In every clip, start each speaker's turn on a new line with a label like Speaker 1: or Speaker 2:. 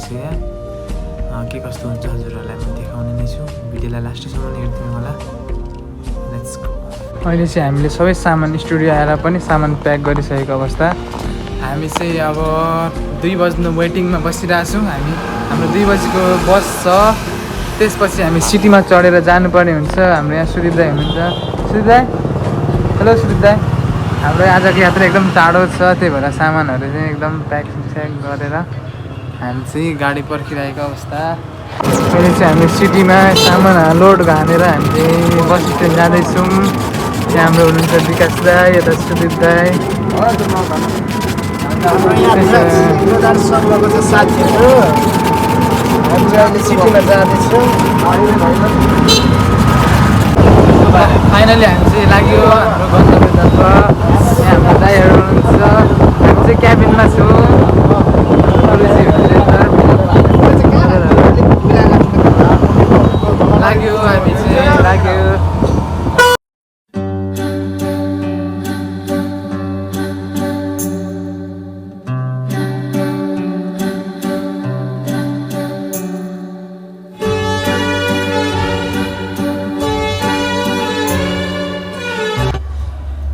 Speaker 1: छु यहाँ के कस्तो हुन्छ हजुरहरूलाई म देखाउने नै छु भिडियोलाई लास्टसम्म हेरिदिनु होला लेट्स गो अहिले चाहिँ हामीले सबै सामान स्टुडियो आएर पनि सामान प्याक गरिसकेको अवस्था हामी चाहिँ अब 2 बज्नु वेटिङमा बसिरहेको छौँ हाम्रो 2 बजीको बस छ त्यसपछि हामी सिटीमा चढेर जानुपर्ने हुन्छ हाम्रो यहाँ सुदीप दाई हुनुहुन्छ सुदीप दाई हेलो सुदीप दाई हाम्रो आजको यात्रा एकदम टाढो छ त्यही भएर सामानहरू चाहिँ एकदम प्याकिङ गरेर हामी चाहिँ गाडी पर्खिरहेको अवस्था अहिले चाहिँ हामी सिटीमा सामान लोड हानेर हामी चाहिँ बस स्ट्यान्ड जाँदैछौँ यहाँ हाम्रो हुनुहुन्छ विकास दाई यता सुदीप दाई फाइनली हामी चाहिँ लाग्यो हाम्रो गन्तव्यतर्फ यहाँ हाम्रो दाईहरू हुनुहुन्छ हामी चाहिँ क्याबिनमा छौँ लाग्यो हामी चाहिँ लाग्यो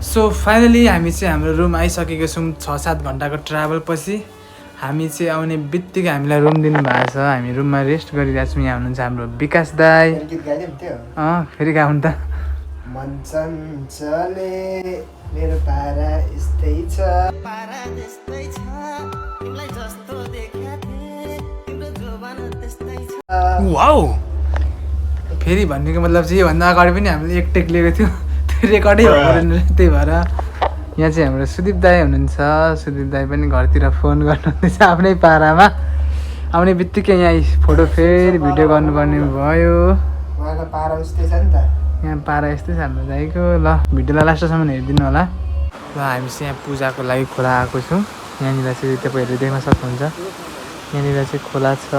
Speaker 1: सो फाइनली हामी चाहिँ हाम्रो रुम आइसकेको छौँ 6-7 घन्टाको ट्राभल पछि हामी चाहिँ आउने बित्तिकै हामीलाई रुम दिनुभएको छ हामी रुममा रेस्ट गरिरहेको छौँ यहाँ हुनुहुन्छ हाम्रो विकास दाई फेरि गाउँ त वाउ फेरि भन्नेको मतलब चाहिँ योभन्दा अगाडि पनि हामीले एक टेक लिएको थियो रेकर्डै हो त्यही भएर यहाँ चाहिँ हाम्रो सुदीप दाई हुनुहुन्छ सुदीप दाई पनि घरतिर फोन गर्नुहुँदैछ आफ्नै पारामा आउने बित्तिकै यहाँ फोटो फेरि भिडियो गर्नुपर्ने भयो यहाँ पारा यस्तै छ हाम्रो दाईको ल भिडियोलाई लास्टसम्म हेरिदिनु होला ल हामी चाहिँ यहाँ पूजाको लागि खोला आएको छौँ यहाँनिर चाहिँ तपाईँहरूले देख्न सक्नुहुन्छ यहाँनिर चाहिँ खोला छ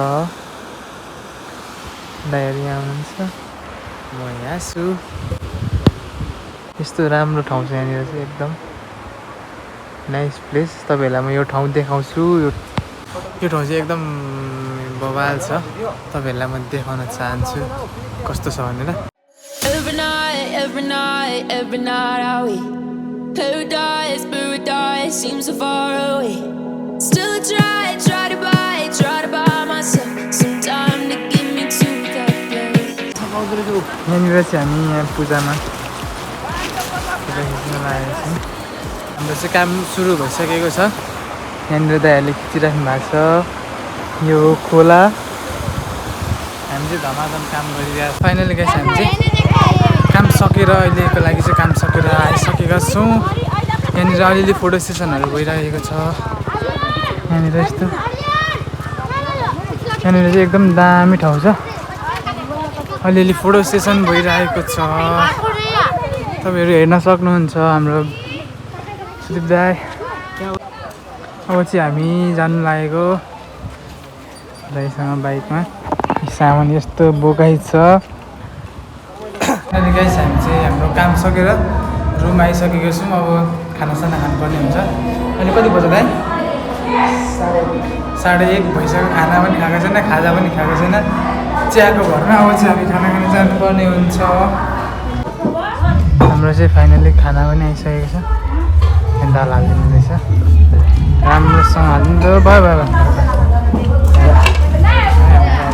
Speaker 1: दाईहरू यहाँ हुनुहुन्छ म यहाँ छु यस्तो राम्रो ठाउँ छ यहाँनिर चाहिँ एकदम नाइस प्लेस तपाईँहरूलाई म यो ठाउँ देखाउँछु यो ठाउँ चाहिँ एकदम बवाल छ तपाईँहरूलाई म देखाउन चाहन्छु कस्तो छ भनेर यहाँनिर चाहिँ हामी यहाँ पूजामा हाम्रो चाहिँ काम सुरु भइसकेको छ यहाँनिर दाइहरूले खिचिराख्नु भएको छ यो खोला हामी चाहिँ धमाधम काम गरिरहेको छ फाइनली गाइस हामी चाहिँ काम सकेर अहिलेको लागि चाहिँ काम सकेर आइसकेका छौँ यहाँनिर अलिअलि फोटो सेसनहरू भइरहेको छ यहाँनिर यस्तो यहाँनिर चाहिँ एकदम दामी ठाउँ छ अलिअलि फोटो सेसन भइरहेको छ तपाईँहरू हेर्न सक्नुहुन्छ हाम्रो सुदीप दाई अब चाहिँ हामी जानु लागेको दाईसँग बाइकमा सामान यस्तो बोकाइ छ अनि गाइस हामी चाहिँ हाम्रो काम सकेर रुम आइसकेको छौँ अब खानासाना खानुपर्ने हुन्छ अनि कति बज्यो दाइ 1:30 भइसक्यो खाना पनि खाएको छैन खाजा पनि खाएको छैन चियाको घरमा अब चाहिँ हामी खाना खान जानुपर्ने हुन्छ हाम्रो चाहिँ फाइनली खाना पनि आइसकेको छ दाल हालिदिनु रहेछ राम्रोसँग हालिदिनु भयो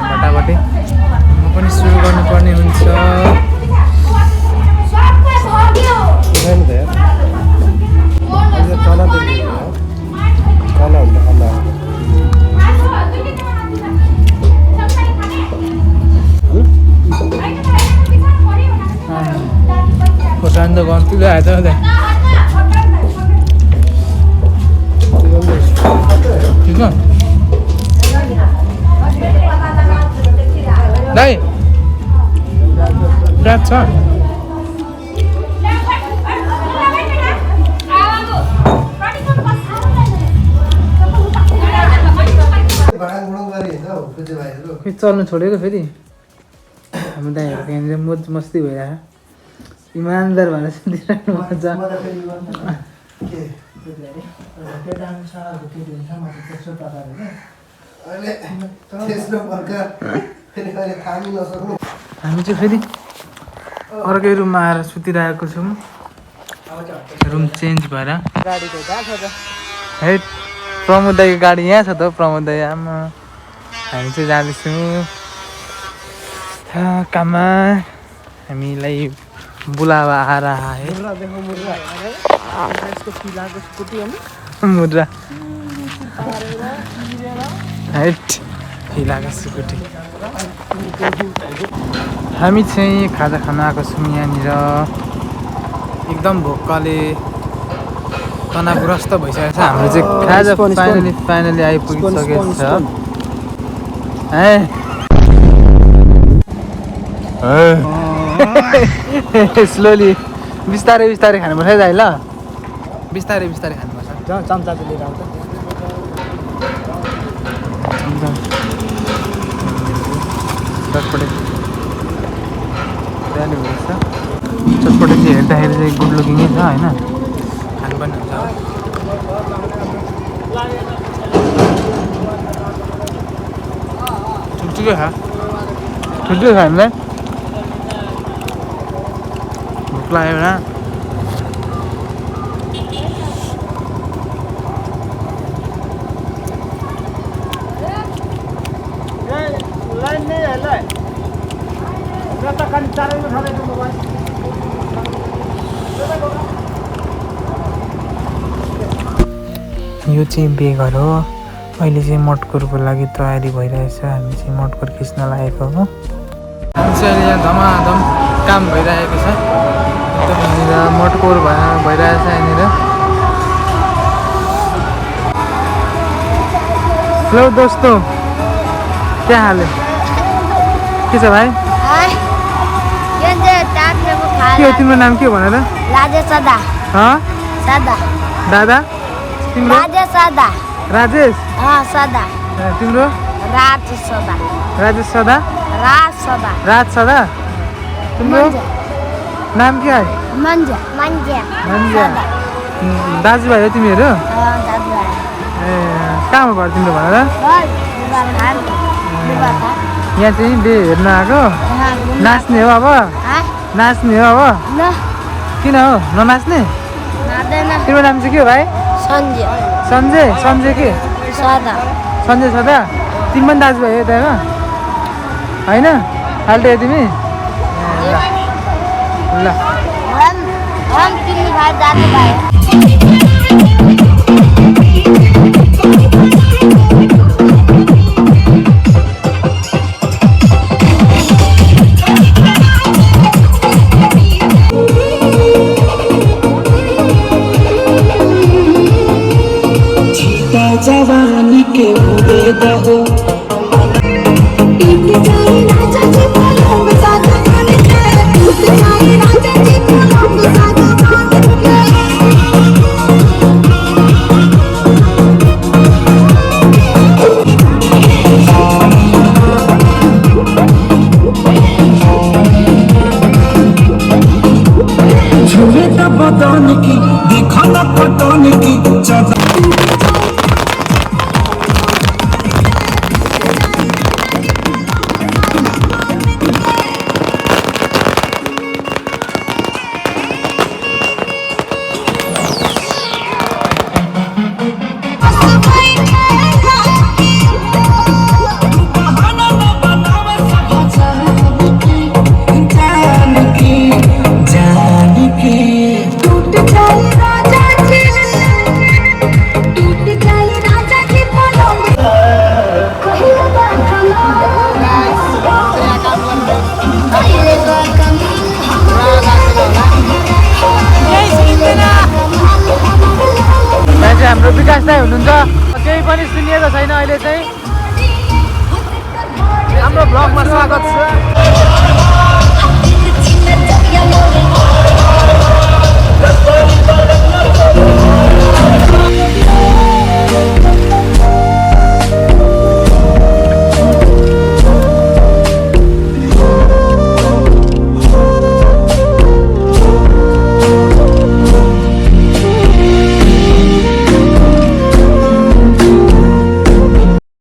Speaker 1: भटाभटी म पनि सुरु गर्नुपर्ने हुन्छ खोर्सानी त गर्छु आएछ ठिक छ दाइ ब्याग छ चल्नु छोडेको फेरि हाम्रो दाइहरूको यहाँनिर मोज मस्ती भइरहेको इमान्दार भनेर सुनिदिइराख्नु मजा हामी चाहिँ फेरि अर्कै रुममा आएर सुतिरहेको छौँ रुम चेन्ज भएर है प्रमोद दाईको गाडी यहाँ छ त प्रमोद दाई आमा हामी चाहिँ जाँदैछौँ काममा हामीलाई बुलावा आ रहा है मुद्रा हाइट हिलाको स्कुटी हामी चाहिँ खाजा खान आएको छौँ यहाँनिर एकदम भोकले तनावग्रस्त भइसकेको छ हाम्रो चाहिँ खाजा फाइनली आइपुगिसकेको छ स्लोली बिस्तारै बिस्तारै खानुपर्छ है दाइ ल बिस्तारै बिस्तारै खानुपर्छ
Speaker 2: चम्चा लिएर आउँछ
Speaker 1: चटपटे त्यहाँनिर हुँदैछ चटपटे चाहिँ हेर्दाखेरि चाहिँ गुड लुकिङै छ होइन खानु पनि हुन्छ ठुल्ठुलो खा ठुल्ठुलो खा हामीलाई भोक लाग्यो ना यो चाहिँ बेघर हो अहिले चाहिँ मटकुरको लागि तयारी भइरहेछ हामी चाहिँ मटकुर खिच्न लागेको हो हामी चाहिँ अहिले यहाँ धमाधम काम भइरहेको छ एकदम यहाँनिर मटकुर भइरहेछ यहाँनिर हेलो दोस्तों क्या हाल है के छ भाइ के हो तिम्रो नाम के हो भन त
Speaker 3: राजेश सदा सदा
Speaker 1: दादा तिम्रो
Speaker 3: राजेश सदा
Speaker 1: राजेश
Speaker 3: सदा
Speaker 1: तिम्रो
Speaker 3: राज सदा
Speaker 1: राजेश सदा राज सदा तिम्रो नाम के है
Speaker 3: मन्जा मन्जा
Speaker 1: मन्जा दाजुभाइ हो तिमीहरू
Speaker 3: दाजुभाइ
Speaker 1: ए कहाँ हो घर तिम्रो भन त यहाँ चाहिँ बे हेर्न आएको नाच्ने हो अब नाच्ने हो अब किन हो ननाच्ने तिम्रो नाम चाहिँ के हो भाइ
Speaker 3: सञ्जय
Speaker 1: सञ्जय सञ्जय के
Speaker 3: सदा
Speaker 1: सञ्जय सदा तिमी पनि दाजुभाइ हो त्यहाँ होइन फाल्टो हो तिमी ल
Speaker 3: हम तीन भाइ दाजुभाइ
Speaker 4: जवानी के उम्मीद हो झूमे तो बदन की देखो न पटन की
Speaker 1: हाम्रो विकास दाइ हुनुहुन्छ केही पनि सुनिएको छैन अहिले चाहिँ हाम्रो ब्लगमा स्वागत छ